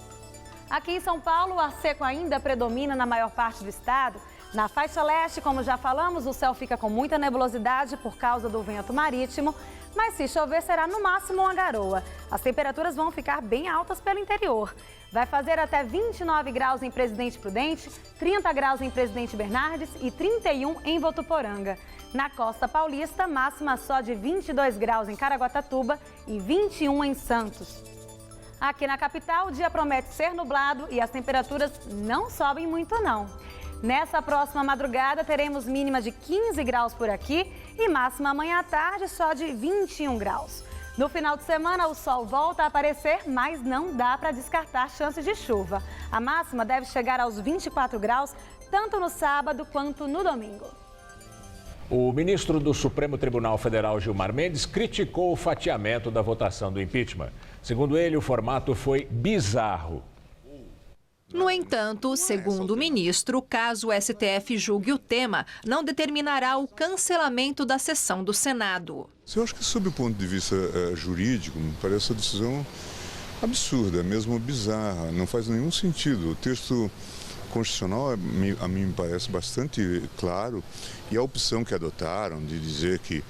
Aqui em São Paulo, o ar seco ainda predomina na maior parte do estado. Na faixa leste, como já falamos, o céu fica com muita nebulosidade por causa do vento marítimo, mas se chover será no máximo uma garoa. As temperaturas vão ficar bem altas pelo interior. Vai fazer até 29 graus em Presidente Prudente, 30 graus em Presidente Bernardes e 31 em Votuporanga. Na costa paulista, máxima só de 22 graus em Caraguatatuba e 21 em Santos. Aqui na capital, o dia promete ser nublado e as temperaturas não sobem muito não. Nessa próxima madrugada, teremos mínima de 15 graus por aqui e máxima amanhã à tarde só de 21 graus. No final de semana, o sol volta a aparecer, mas não dá para descartar chances de chuva. A máxima deve chegar aos 24 graus, tanto no sábado quanto no domingo. O ministro do Supremo Tribunal Federal, Gilmar Mendes, criticou o fatiamento da votação do impeachment. Segundo ele, o formato foi bizarro. No entanto, segundo o ministro, caso o STF julgue o tema, não determinará o cancelamento da sessão do Senado. Eu acho que, sob o ponto de vista jurídico, me parece a decisão absurda, mesmo bizarra, não faz nenhum sentido. O texto constitucional, a mim me parece bastante claro, e a opção que adotaram de dizer que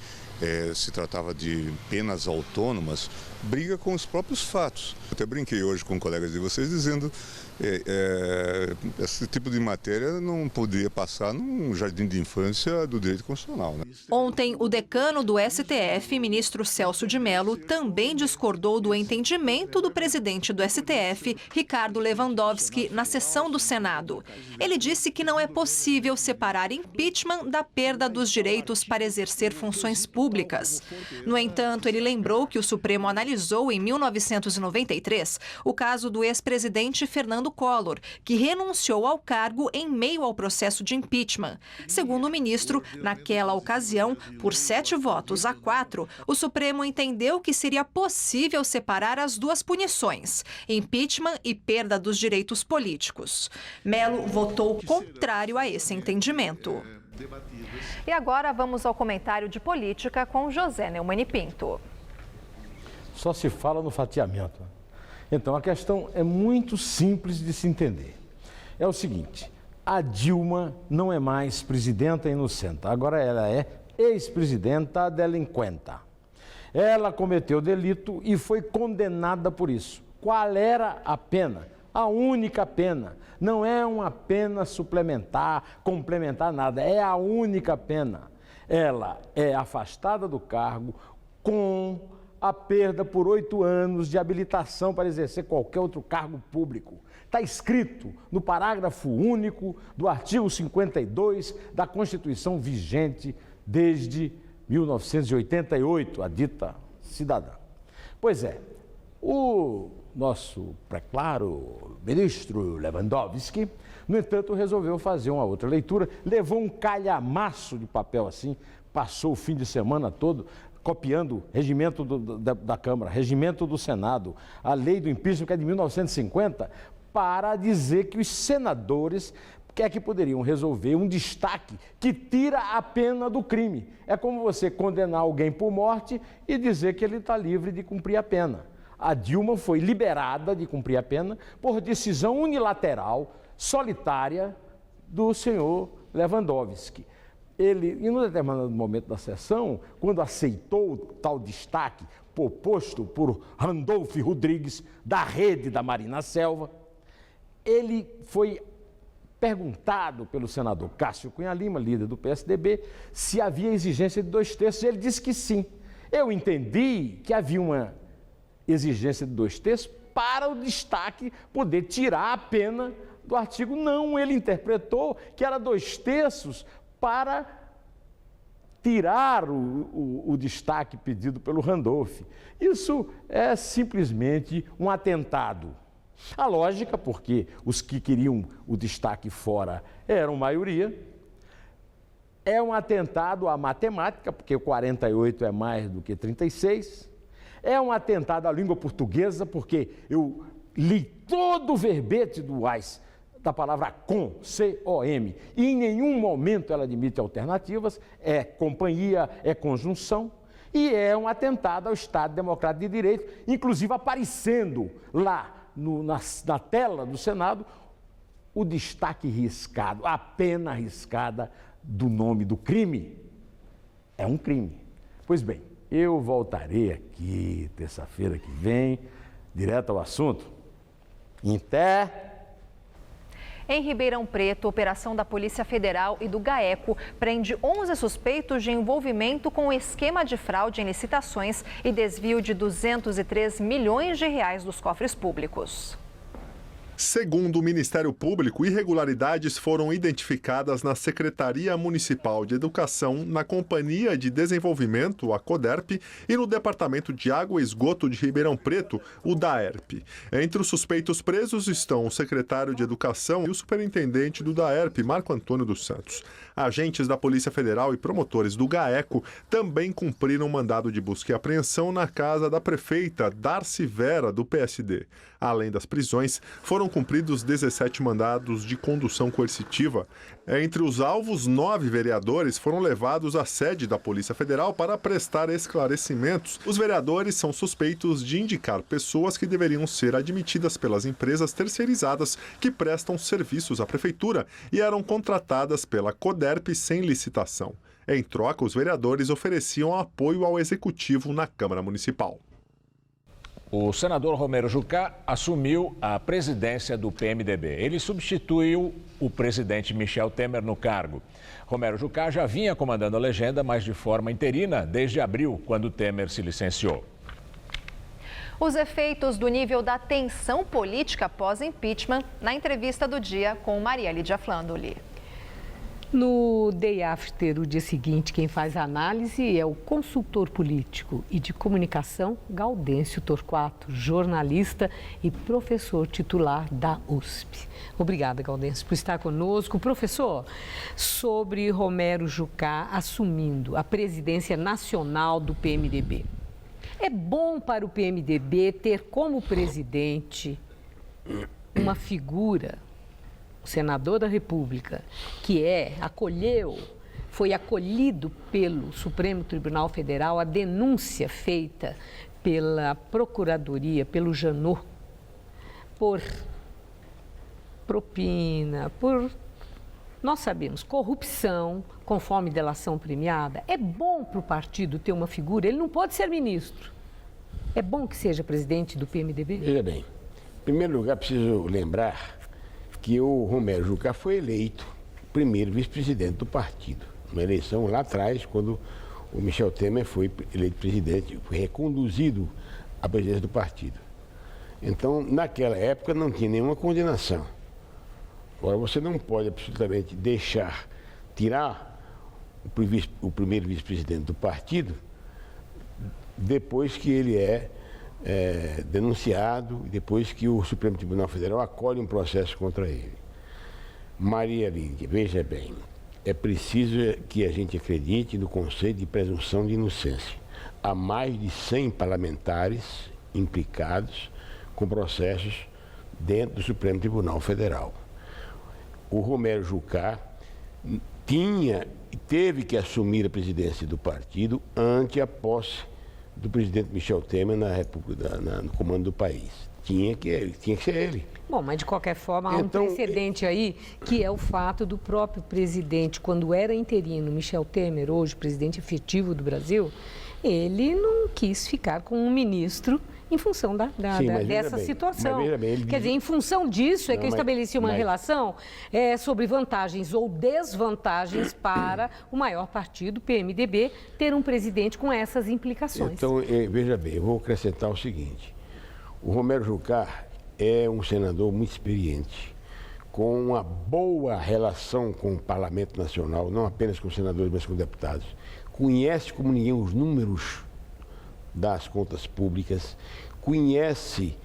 se tratava de penas autônomas, briga com os próprios fatos. Eu até brinquei hoje com colegas de vocês dizendo esse tipo de matéria não poderia passar num jardim de infância do direito constitucional, né? Ontem, o decano do STF, ministro Celso de Mello, também discordou do entendimento do presidente do STF, Ricardo Lewandowski, na sessão do Senado. Ele disse que não é possível separar impeachment da perda dos direitos para exercer funções públicas. No entanto, ele lembrou que o Supremo analisou em 1993 o caso do ex-presidente Fernando Collor, que renunciou ao cargo em meio ao processo de impeachment. Segundo o ministro, naquela ocasião, por 7-4, o Supremo entendeu que seria possível separar as duas punições, impeachment e perda dos direitos políticos. Mello votou contrário a esse entendimento. E agora vamos ao comentário de política com José Neumani Pinto. Só se fala no fatiamento. Então, a questão é muito simples de se entender. É o seguinte, a Dilma não é mais presidenta inocente, agora ela é ex-presidenta delinquenta. Ela cometeu delito e foi condenada por isso. Qual era a pena? A única pena. Não é uma pena suplementar, complementar nada, é a única pena. Ela é afastada do cargo com a perda por 8 anos de habilitação para exercer qualquer outro cargo público. Está escrito no parágrafo único do artigo 52 da Constituição vigente desde 1988, a dita cidadã. Pois é, o nosso preclaro ministro Lewandowski, no entanto, resolveu fazer uma outra leitura, levou um calhamaço de papel assim, passou o fim de semana todo copiando regimento da Câmara, regimento do Senado, a lei do impeachment, que é de 1950, para dizer que os senadores que poderiam resolver um destaque que tira a pena do crime. É como você condenar alguém por morte e dizer que ele está livre de cumprir a pena. A Dilma foi liberada de cumprir a pena por decisão unilateral, solitária, do senhor Lewandowski. Ele, em um determinado momento da sessão, quando aceitou o tal destaque proposto por Randolph Rodrigues, da rede da Marina Selva, ele foi perguntado pelo senador Cássio Cunha Lima, líder do PSDB, se havia exigência de 2/3, ele disse que sim. Eu entendi que havia uma exigência de 2/3 para o destaque poder tirar a pena do artigo. Não, ele interpretou que era 2/3 para tirar o destaque pedido pelo Randolph. Isso é simplesmente um atentado. A lógica, porque os que queriam o destaque fora eram maioria, é um atentado à matemática, porque 48 é mais do que 36, é um atentado à língua portuguesa, porque eu li todo o verbete do Weiss, da palavra com, C-O-M, e em nenhum momento ela admite alternativas, é companhia, é conjunção, e é um atentado ao Estado Democrático de Direito, inclusive aparecendo lá na tela do Senado o destaque riscado, a pena riscada do nome do crime. É um crime. Pois bem, eu voltarei aqui terça-feira que vem, direto ao assunto. Em Ribeirão Preto, operação da Polícia Federal e do GAECO prende 11 suspeitos de envolvimento com o esquema de fraude em licitações e desvio de 203 milhões de reais dos cofres públicos. Segundo o Ministério Público, irregularidades foram identificadas na Secretaria Municipal de Educação, na Companhia de Desenvolvimento, a CODERP, e no Departamento de Água e Esgoto de Ribeirão Preto, o DAERP. Entre os suspeitos presos estão o secretário de Educação e o superintendente do DAERP, Marco Antônio dos Santos. Agentes da Polícia Federal e promotores do GAECO também cumpriram mandado de busca e apreensão na casa da prefeita Darcy Vera, do PSD. Além das prisões, foram cumpridos 17 mandados de condução coercitiva. Entre os alvos, 9 vereadores foram levados à sede da Polícia Federal para prestar esclarecimentos. Os vereadores são suspeitos de indicar pessoas que deveriam ser admitidas pelas empresas terceirizadas que prestam serviços à Prefeitura e eram contratadas pela CODERP sem licitação. Em troca, os vereadores ofereciam apoio ao Executivo na Câmara Municipal. O senador Romero Jucá assumiu a presidência do PMDB. Ele substituiu o presidente Michel Temer no cargo. Romero Jucá já vinha comandando a legenda, mas de forma interina, desde abril, quando Temer se licenciou. Os efeitos do nível da tensão política pós-impeachment na entrevista do dia com Maria Lídia Flandoli. No Day After, o dia seguinte, quem faz a análise é o consultor político e de comunicação Gaudêncio Torquato, jornalista e professor titular da USP. Obrigada, Gaudêncio, por estar conosco. Professor, sobre Romero Jucá assumindo a presidência nacional do PMDB. É bom para o PMDB ter como presidente uma figura, o senador da República, que foi acolhido pelo Supremo Tribunal Federal a denúncia feita pela Procuradoria, pelo Janot, por propina, nós sabemos, corrupção, conforme delação premiada. É bom para o partido ter uma figura, ele não pode ser ministro. É bom que seja presidente do PMDB? Veja bem, em primeiro lugar, preciso lembrar que o Romero Jucá foi eleito primeiro vice-presidente do partido. Uma eleição lá atrás, quando o Michel Temer foi eleito presidente, foi reconduzido à presidência do partido. Então, naquela época, não tinha nenhuma condenação. Agora, você não pode absolutamente tirar o primeiro vice-presidente do partido depois que ele é denunciado, depois que o Supremo Tribunal Federal acolhe um processo contra ele. Maria Lídia, veja bem, é preciso que a gente acredite no conceito de presunção de inocência. Há mais de 100 parlamentares implicados com processos dentro do Supremo Tribunal Federal. O Romero Jucá teve que assumir a presidência do partido ante a posse do presidente Michel Temer no comando do país. Tinha que ser ele. Bom, mas de qualquer forma há um precedente aí, que é o fato do próprio presidente, quando era interino, Michel Temer, hoje presidente efetivo do Brasil, ele não quis ficar com um ministro em função dessa situação. Quer dizer, em função disso é que eu estabeleci uma relação sobre vantagens ou desvantagens para o maior partido, PMDB, ter um presidente com essas implicações. Então, veja bem, eu vou acrescentar o seguinte. O Romero Jucá é um senador muito experiente, com uma boa relação com o Parlamento Nacional, não apenas com senadores, mas com deputados. Conhece como ninguém os números das contas públicas, conhece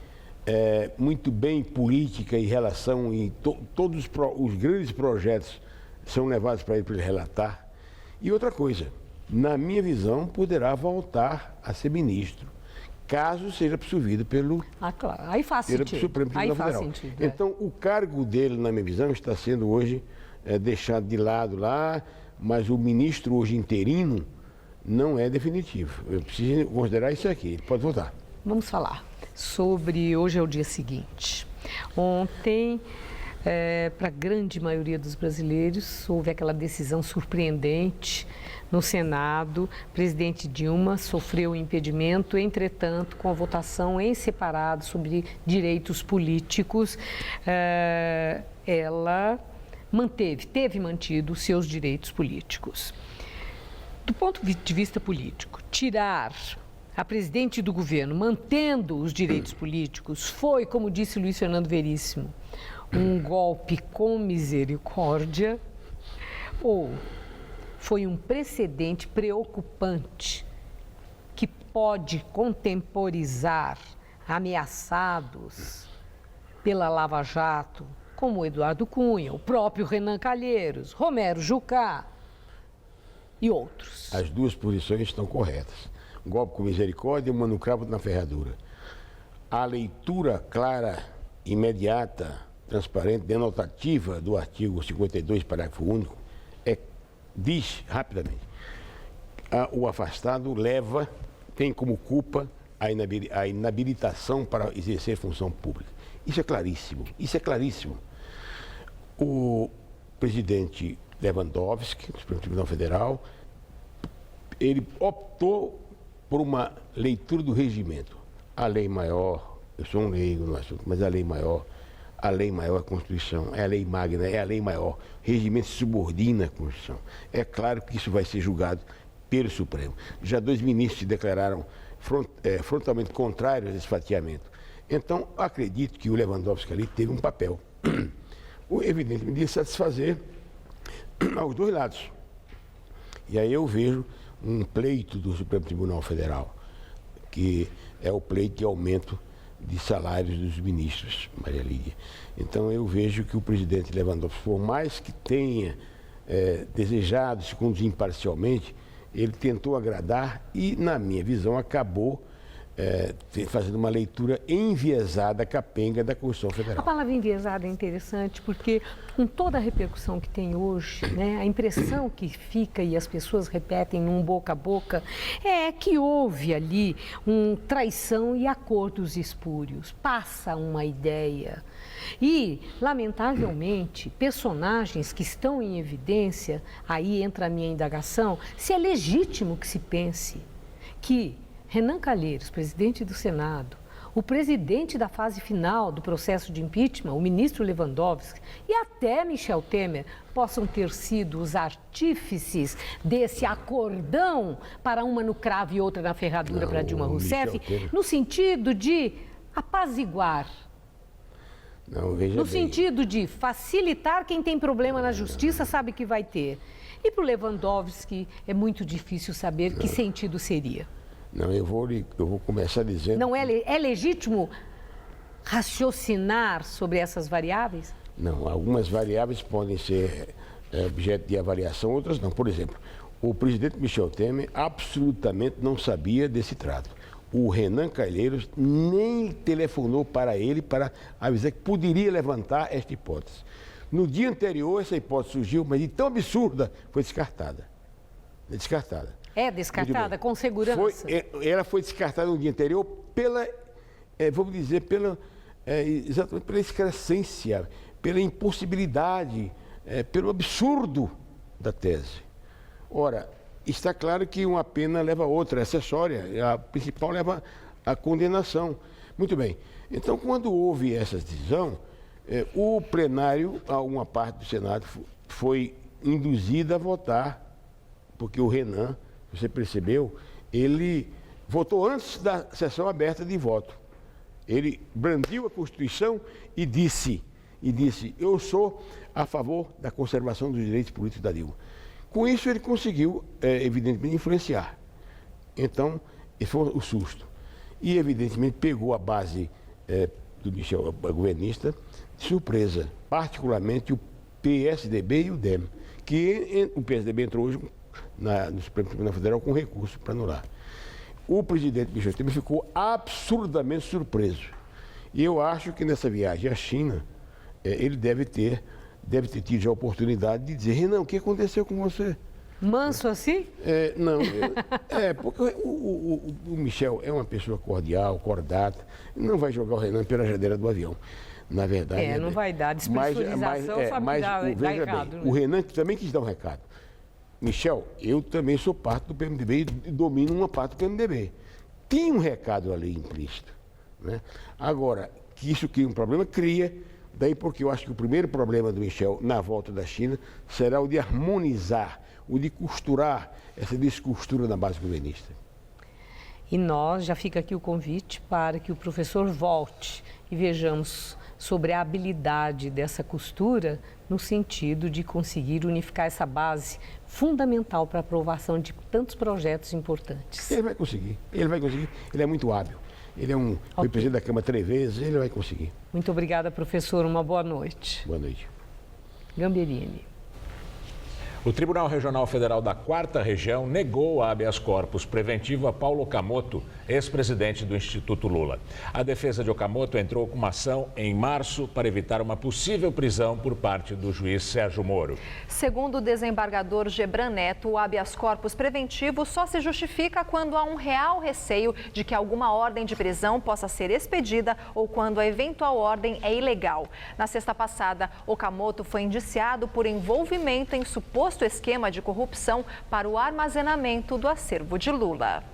muito bem política e relação, e todos os grandes projetos são levados para ele relatar. E outra coisa, na minha visão, poderá voltar a ser ministro, caso seja absolvido pelo claro. Aí faz sentido. Supremo Tribunal Federal. Então, o cargo dele, na minha visão, está sendo hoje deixado de lado lá, mas o ministro hoje interino não é definitivo. Eu preciso considerar isso aqui. Ele pode voltar. Vamos falar sobre... Hoje é o dia seguinte. Ontem, para a grande maioria dos brasileiros, houve aquela decisão surpreendente no Senado. O presidente Dilma sofreu impedimento, entretanto, com a votação em separado sobre direitos políticos, ela teve mantido seus direitos políticos. Do ponto de vista político, tirar a presidente do governo mantendo os direitos políticos foi, como disse Luiz Fernando Veríssimo, um golpe com misericórdia ou foi um precedente preocupante que pode contemporizar ameaçados pela Lava Jato, como Eduardo Cunha, o próprio Renan Calheiros, Romero Jucá e outros. As duas posições estão corretas. Golpe com misericórdia e mano cravo na ferradura. A leitura clara, imediata, transparente, denotativa do artigo 52, parágrafo único, diz rapidamente, o afastado tem como culpa a inabilitação para exercer função pública. Isso é claríssimo, O presidente Lewandowski, do Supremo Tribunal Federal, ele optou por uma leitura do regimento. A lei maior, eu sou um leigo no assunto, mas a lei maior é a Constituição, é a lei magna, é a lei maior. O regimento se subordina à Constituição. É claro que isso vai ser julgado pelo Supremo. Já 2 ministros se declararam frontalmente contrários a esse fatiamento. Então, acredito que o Lewandowski ali teve um papel, evidentemente, de satisfazer aos dois lados. E aí eu vejo um pleito do Supremo Tribunal Federal, que é o pleito de aumento de salários dos ministros, Maria Lídia. Então eu vejo que o presidente Lewandowski, por mais que tenha desejado se conduzir imparcialmente, ele tentou agradar e, na minha visão, acabou fazendo uma leitura enviesada, capenga da Constituição Federal. A palavra enviesada é interessante porque, com toda a repercussão que tem hoje, a impressão que fica e as pessoas repetem num boca a boca é que houve ali traição e acordos espúrios. Passa uma ideia. E, lamentavelmente, personagens que estão em evidência, aí entra a minha indagação, se é legítimo que se pense que Renan Calheiros, presidente do Senado, o presidente da fase final do processo de impeachment, o ministro Lewandowski e até Michel Temer possam ter sido os artífices desse acordão para uma no cravo e outra na ferradura para Dilma Rousseff, no sentido de apaziguar, no sentido de facilitar quem tem problema na justiça sabe que vai ter. E para o Lewandowski é muito difícil saber que sentido seria. Não, eu vou começar dizendo... Não é legítimo raciocinar sobre essas variáveis? Não, algumas variáveis podem ser objeto de avaliação, outras não. Por exemplo, o presidente Michel Temer absolutamente não sabia desse trato. O Renan Calheiros nem telefonou para ele para avisar que poderia levantar esta hipótese. No dia anterior, essa hipótese surgiu, mas de tão absurda, foi descartada. É descartada, com segurança? Ela foi descartada no dia anterior vamos dizer, exatamente pela excrescência, pela impossibilidade, pelo absurdo da tese. Ora, está claro que uma pena leva a outra, acessória. A principal leva a condenação. Muito bem. Então, quando houve essa decisão, o plenário, uma parte do Senado, foi induzida a votar, porque o Renan, você percebeu, ele votou antes da sessão aberta de voto. Ele brandiu a Constituição e disse, eu sou a favor da conservação dos direitos políticos da Dilma. Com isso, ele conseguiu, evidentemente, influenciar. Então, esse foi o susto. E, evidentemente, pegou a base do Michel, governista, de surpresa, particularmente o PSDB e o DEM, que o PSDB entrou hoje no Supremo Tribunal Federal com recurso para anular. O presidente Michel Temer ficou absurdamente surpreso. E eu acho que nessa viagem à China, ele deve ter tido a oportunidade de dizer: Renan, o que aconteceu com você? Manso assim? Não, porque o Michel é uma pessoa cordial, cordata, não vai jogar o Renan pela jadeira do avião. Na verdade. Não vai dar despressurização, sabe que dá errado. Bem, o Renan também quis dar um recado. Michel, eu também sou parte do PMDB e domino uma parte do PMDB. Tem um recado ali implícito. Né? Agora, que isso cria um problema, cria. Daí porque eu acho que o primeiro problema do Michel na volta da China será o de harmonizar, o de costurar essa descostura na base governista. E nós, já fica aqui o convite para que o professor volte e vejamos sobre a habilidade dessa costura no sentido de conseguir unificar essa base fundamental para a aprovação de tantos projetos importantes. Ele vai conseguir, ele é muito hábil. Ele foi presidente da Câmara 3 vezes, ele vai conseguir. Muito obrigada, professor. Uma boa noite. Boa noite. Gamberini. O Tribunal Regional Federal da 4ª Região negou o habeas corpus preventivo a Paulo Okamoto, ex-presidente do Instituto Lula. A defesa de Okamoto entrou com uma ação em março para evitar uma possível prisão por parte do juiz Sérgio Moro. Segundo o desembargador Gebran Neto, o habeas corpus preventivo só se justifica quando há um real receio de que alguma ordem de prisão possa ser expedida ou quando a eventual ordem é ilegal. Na sexta passada, Okamoto foi indiciado por envolvimento em suposto esquema de corrupção para o armazenamento do acervo de Lula.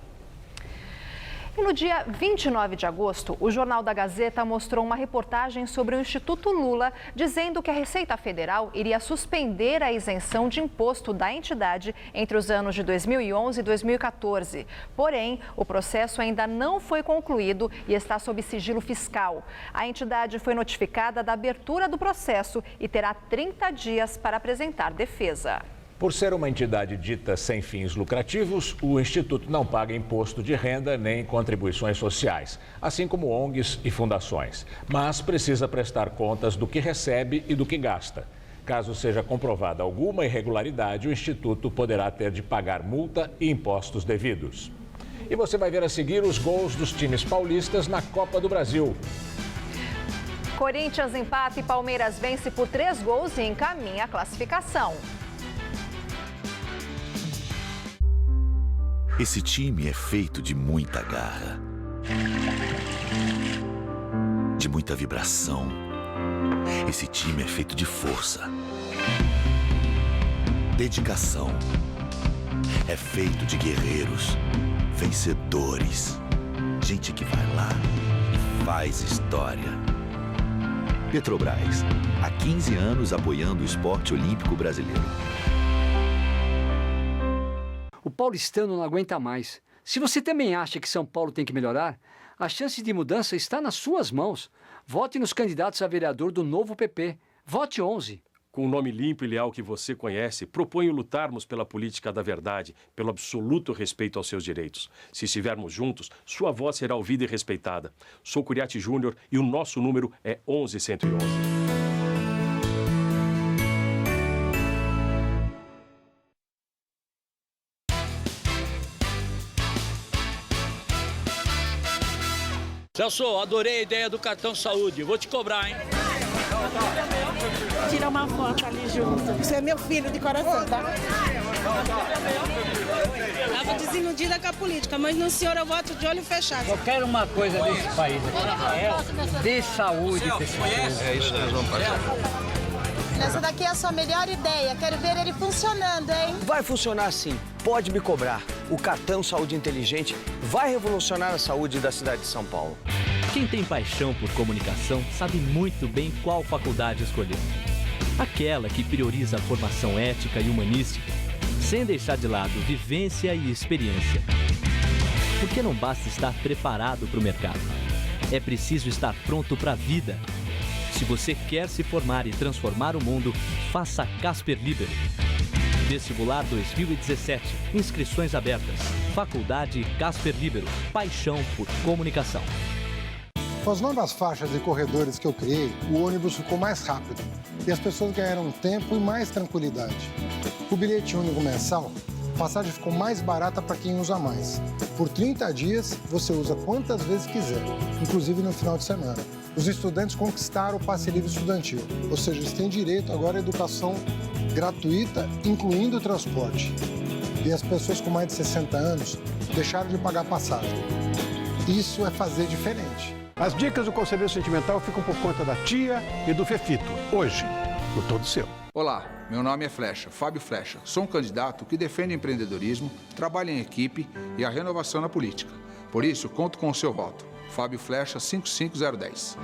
E no dia 29 de agosto, o Jornal da Gazeta mostrou uma reportagem sobre o Instituto Lula, dizendo que a Receita Federal iria suspender a isenção de imposto da entidade entre os anos de 2011 e 2014. Porém, o processo ainda não foi concluído e está sob sigilo fiscal. A entidade foi notificada da abertura do processo e terá 30 dias para apresentar defesa. Por ser uma entidade dita sem fins lucrativos, o Instituto não paga imposto de renda nem contribuições sociais, assim como ONGs e fundações, mas precisa prestar contas do que recebe e do que gasta. Caso seja comprovada alguma irregularidade, o Instituto poderá ter de pagar multa e impostos devidos. E você vai ver a seguir os gols dos times paulistas na Copa do Brasil. Corinthians empata e Palmeiras vence por 3 gols e encaminha a classificação. Esse time é feito de muita garra, de muita vibração. Esse time é feito de força, dedicação. É feito de guerreiros, vencedores, gente que vai lá e faz história. Petrobras, há 15 anos apoiando o esporte olímpico brasileiro. O paulistano não aguenta mais. Se você também acha que São Paulo tem que melhorar, a chance de mudança está nas suas mãos. Vote nos candidatos a vereador do Novo PP. Vote 11. Com o nome limpo e leal que você conhece, proponho lutarmos pela política da verdade, pelo absoluto respeito aos seus direitos. Se estivermos juntos, sua voz será ouvida e respeitada. Sou Curiati Júnior e o nosso número é 11111. Celso, adorei a ideia do cartão saúde. Vou te cobrar, hein? Tira uma foto ali junto. Você é meu filho de coração, tá? Estava desiludida com a política, mas no senhor eu voto de olho fechado. Eu quero uma coisa desse país aqui, de saúde. É isso que nós vamos fazer. Essa daqui é a sua melhor ideia. Quero ver ele funcionando, hein? Vai funcionar sim. Pode me cobrar. O cartão Saúde Inteligente vai revolucionar a saúde da cidade de São Paulo. Quem tem paixão por comunicação sabe muito bem qual faculdade escolher. Aquela que prioriza a formação ética e humanística, sem deixar de lado vivência e experiência. Porque não basta estar preparado para o mercado. É preciso estar pronto para a vida. Se você quer se formar e transformar o mundo, faça Casper Libero. Vestibular 2017. Inscrições abertas. Faculdade Casper Libero. Paixão por comunicação. Com as novas faixas e corredores que eu criei, o ônibus ficou mais rápido e as pessoas ganharam tempo e mais tranquilidade. O bilhete único mensal, a passagem ficou mais barata para quem usa mais. Por 30 dias, você usa quantas vezes quiser, inclusive no final de semana. Os estudantes conquistaram o passe livre estudantil, ou seja, eles têm direito agora à educação gratuita, incluindo o transporte. E as pessoas com mais de 60 anos deixaram de pagar passagem. Isso é fazer diferente. As dicas do Conselheiro Sentimental ficam por conta da tia e do Fefito. Hoje, o Todo Seu. Olá, meu nome é Flecha, Fábio Flecha. Sou um candidato que defende empreendedorismo, trabalha em equipe e a renovação na política. Por isso, conto com o seu voto. Fábio Flecha, 55010.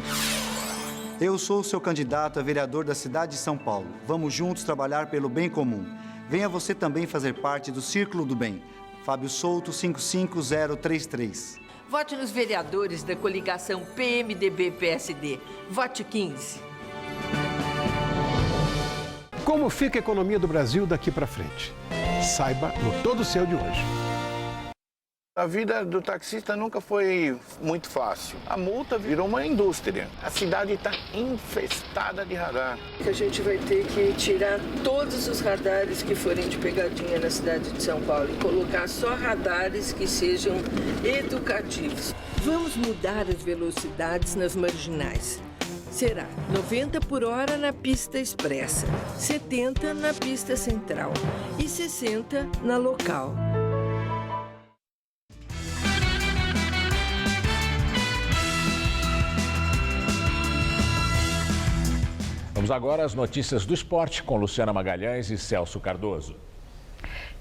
Eu sou o seu candidato a vereador da cidade de São Paulo. Vamos juntos trabalhar pelo bem comum. Venha você também fazer parte do Círculo do Bem. Fábio Souto, 55033. Vote nos vereadores da coligação PMDB-PSD. Vote 15. Como fica a economia do Brasil daqui para frente? Saiba no Todo Seu de hoje. A vida do taxista nunca foi muito fácil. A multa virou uma indústria. A cidade está infestada de radar. A gente vai ter que tirar todos os radares que forem de pegadinha na cidade de São Paulo e colocar só radares que sejam educativos. Vamos mudar as velocidades nas marginais. Será 90 por hora na pista expressa, 70 na pista central e 60 na local. Vamos agora às notícias do esporte com Luciana Magalhães e Celso Cardoso.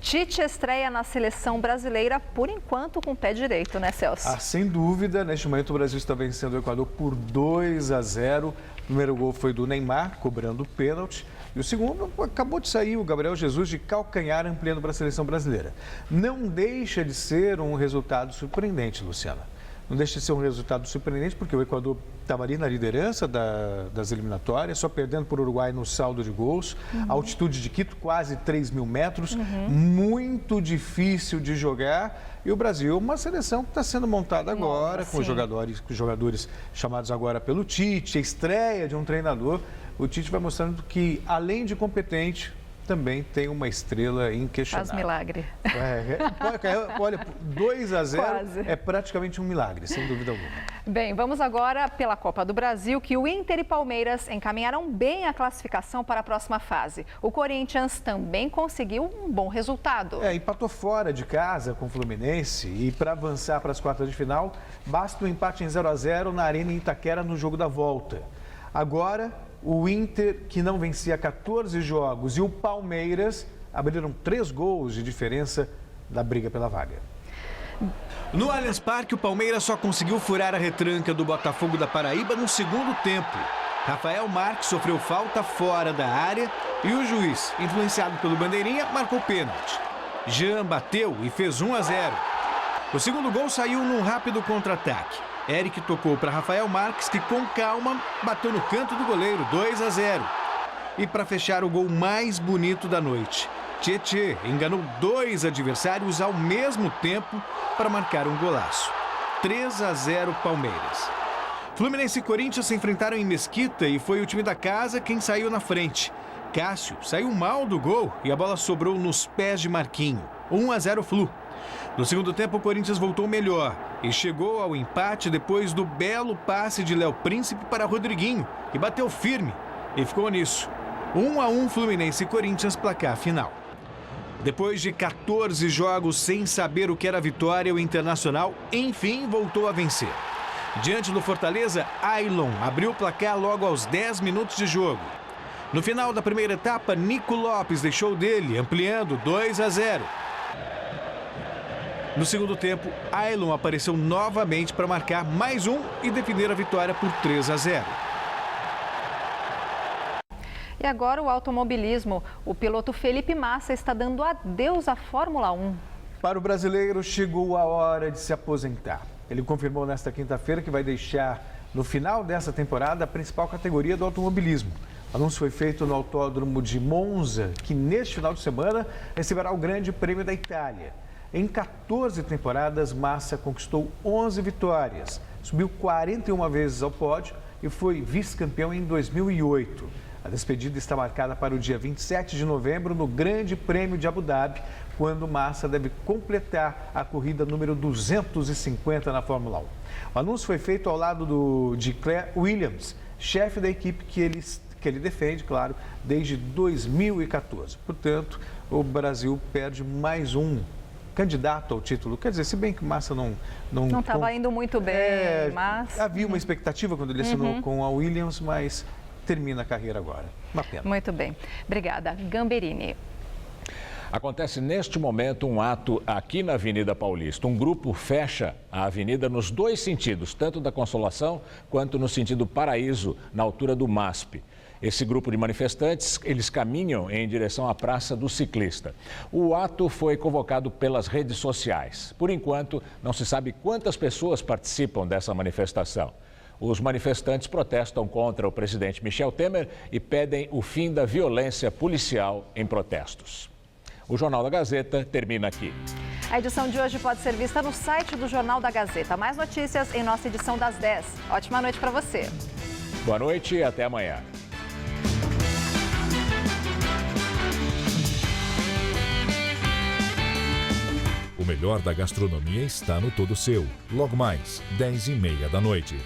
Tite estreia na seleção brasileira, por enquanto, com o pé direito, né, Celso? Sem dúvida. Neste momento, o Brasil está vencendo o Equador por 2-0. O primeiro gol foi do Neymar, cobrando o pênalti. E o segundo, acabou de sair o Gabriel Jesus de calcanhar, ampliando para a seleção brasileira. Não deixa de ser um resultado surpreendente, Luciana. Não deixa de ser um resultado surpreendente, porque o Equador estava ali na liderança das eliminatórias, só perdendo por Uruguai no saldo de gols. A altitude de Quito, quase 3.000 metros, muito difícil de jogar. E o Brasil, uma seleção que está sendo montada agora, com jogadores chamados agora pelo Tite, a estreia de um treinador. O Tite vai mostrando que, além de competente, também tem uma estrela inquestionável. Faz milagre. Olha, 2-0 é praticamente um milagre, sem dúvida alguma. Bem, vamos agora pela Copa do Brasil, que o Inter e Palmeiras encaminharam bem a classificação para a próxima fase. O Corinthians também conseguiu um bom resultado. Empatou fora de casa com o Fluminense e para avançar para as quartas de final, basta um empate em 0-0 na Arena Itaquera no jogo da volta. Agora, o Inter, que não vencia 14 jogos, e o Palmeiras abriram 3 gols de diferença da briga pela vaga. No Allianz Parque, o Palmeiras só conseguiu furar a retranca do Botafogo da Paraíba no segundo tempo. Rafael Marques sofreu falta fora da área e o juiz, influenciado pelo bandeirinha, marcou pênalti. Jean bateu e fez 1-0. O segundo gol saiu num rápido contra-ataque. Eric tocou para Rafael Marques, que com calma bateu no canto do goleiro, 2-0. E para fechar o gol mais bonito da noite, Tietê enganou 2 adversários ao mesmo tempo para marcar um golaço. 3-0 Palmeiras. Fluminense e Corinthians se enfrentaram em Mesquita e foi o time da casa quem saiu na frente. Cássio saiu mal do gol e a bola sobrou nos pés de Marquinho. 1-0 Flu. No segundo tempo, o Corinthians voltou melhor e chegou ao empate depois do belo passe de Léo Príncipe para Rodriguinho, que bateu firme e ficou nisso. 1-1 Fluminense e Corinthians, placar final. Depois de 14 jogos sem saber o que era vitória, o Internacional, enfim, voltou a vencer. Diante do Fortaleza, Ailon abriu o placar logo aos 10 minutos de jogo. No final da primeira etapa, Nico Lopes deixou dele, ampliando 2-0. No segundo tempo, Ailon apareceu novamente para marcar mais um e definir a vitória por 3-0. E agora o automobilismo. O piloto Felipe Massa está dando adeus à Fórmula 1. Para o brasileiro, chegou a hora de se aposentar. Ele confirmou nesta quinta-feira que vai deixar, no final dessa temporada, a principal categoria do automobilismo. O anúncio foi feito no Autódromo de Monza, que neste final de semana receberá o Grande Prêmio da Itália. Em 14 temporadas, Massa conquistou 11 vitórias, subiu 41 vezes ao pódio e foi vice-campeão em 2008. A despedida está marcada para o dia 27 de novembro no Grande Prêmio de Abu Dhabi, quando Massa deve completar a corrida número 250 na Fórmula 1. O anúncio foi feito ao lado de Claire Williams, chefe da equipe que ele defende, claro, desde 2014. Portanto, o Brasil perde mais um candidato ao título. Quer dizer, se bem que Massa não estava indo muito bem, mas... Havia uma expectativa quando ele assinou com a Williams, mas termina a carreira agora. Uma pena. Muito bem. Obrigada. Gamberini. Acontece neste momento um ato aqui na Avenida Paulista. Um grupo fecha a avenida nos dois sentidos, tanto da Consolação quanto no sentido Paraíso, na altura do MASP. Esse grupo de manifestantes, eles caminham em direção à Praça do Ciclista. O ato foi convocado pelas redes sociais. Por enquanto, não se sabe quantas pessoas participam dessa manifestação. Os manifestantes protestam contra o presidente Michel Temer e pedem o fim da violência policial em protestos. O Jornal da Gazeta termina aqui. A edição de hoje pode ser vista no site do Jornal da Gazeta. Mais notícias em nossa edição das 10. Ótima noite para você. Boa noite e até amanhã. O melhor da gastronomia está no Todo Seu. Logo mais, 10h30 da noite.